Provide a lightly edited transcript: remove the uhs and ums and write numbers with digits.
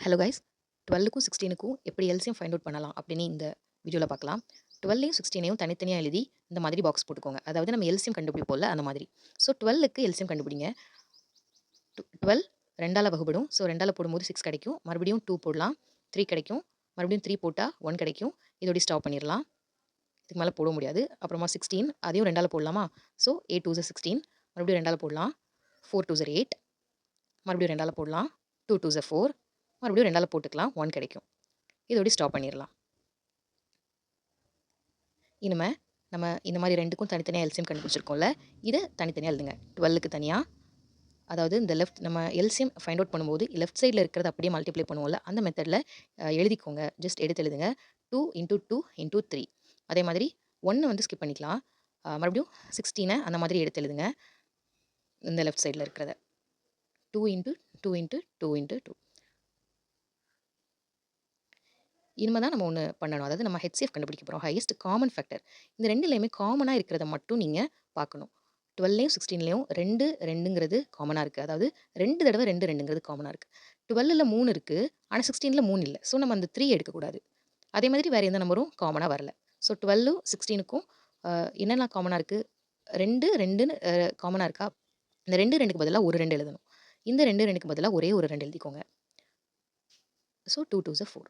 Hello guys, 12க்கும் 16க்கும் எப்படி LCM find out பண்ணலாம் அப்படின்னு இந்த வீடியோவில் பார்க்கலாம். 12யும் 16யும் தனித்தனியாக எழுதி இந்த மாதிரி பாக்ஸ் போட்டுக்கோங்க. அதாவது நம்ம எல்சிஎம் கண்டுபிடிப்போம்ல அந்த மாதிரி. ஸோ 12க்கு எல்சிஎம் கண்டுபிடிங்க. 12 ரெண்டால் வகுப்படும். ஸோ ரெண்டால் போடும்போது 6 கிடைக்கும். மறுபடியும் 2 போடலாம், 3 கிடைக்கும். மறுபடியும் 3 போட்டால் 1 கிடைக்கும். இதோட ஸ்டாப் பண்ணிடலாம். இதுக்கு மேலே போட முடியாது. அப்புறமா 16 அதையும் ரெண்டால் போடலாமா? ஸோ 8 2 16, மறுபடியும் ரெண்டால் போடலாம். 4 2 8, மறுபடியும் ரெண்டால் போடலாம். 2 2 4, மறுபடியும் ரெண்டால் போட்டுக்கலாம். 1 கிடைக்கும். இதோட ஸ்டாப் பண்ணிடலாம். இனிமே நம்ம இந்த மாதிரி ரெண்டுக்கும் தனித்தனியாக எல்சிஎம் கண்டுபிடிச்சிருக்கோம்ல, இதை தனித்தனியாக எழுதுங்க. 12க்கு தனியாக, அதாவது இந்த லெஃப்ட் நம்ம எல்சிஎம் ஃபைண்ட் அவுட் பண்ணும்போது லெஃப்ட் சைடில் இருக்கிறத அப்படியே மல்டிப்ளை பண்ணுவோம்ல, அந்த மெத்தடில் எழுதிக்கோங்க. ஜஸ்ட் எடுத்து எழுதுங்க. 2 இன்ட்டு 2 இன்ட்டு 3. அதே மாதிரி 1 வந்து ஸ்கிப் பண்ணிக்கலாம். மறுபடியும் 16 அந்த மாதிரி எடுத்து எழுதுங்க. இந்த லெஃப்ட் சைடில் இருக்கிறத 2 இன்ட்டு 2 இன்ட்டு 2 இன்ட்டு 2. இனிமே தான் நம்ம ஒன்று பண்ணணும். அதாவது நம்ம ஹெச்சிஎஃப் கண்டுபிடிக்க போகிறோம். Highest common factor. இந்த ரெண்டுலேயுமே காமனாக இருக்கிறத மட்டும் நீங்கள் பார்க்கணும். 12லையும் 16லையும் 2 2ங்கிறது காமனாக இருக்குது. அதாவது 2 தடவை 2 2ங்கிறது காமனாக இருக்குது. 12ல் 3 இருக்குது, ஆனால் 16ல் 3 இல்லை. ஸோ நம்ம அந்த 3 எடுக்கக்கூடாது. அதே மாதிரி வேறு எந்த நம்பரும் காமனாக வரல. ஸோ 12ம் 16க்கும் என்னெல்லாம் காமனாக இருக்குது? 2 2ன்னு காமனாக இருக்கா? இந்த 2 2க்கு பதிலாக ஒரு 2 எழுதணும். இந்த 2 2க்கு பதிலாக ஒரே ஒரு 2 எழுதிக்கோங்க. ஸோ 2 2 4.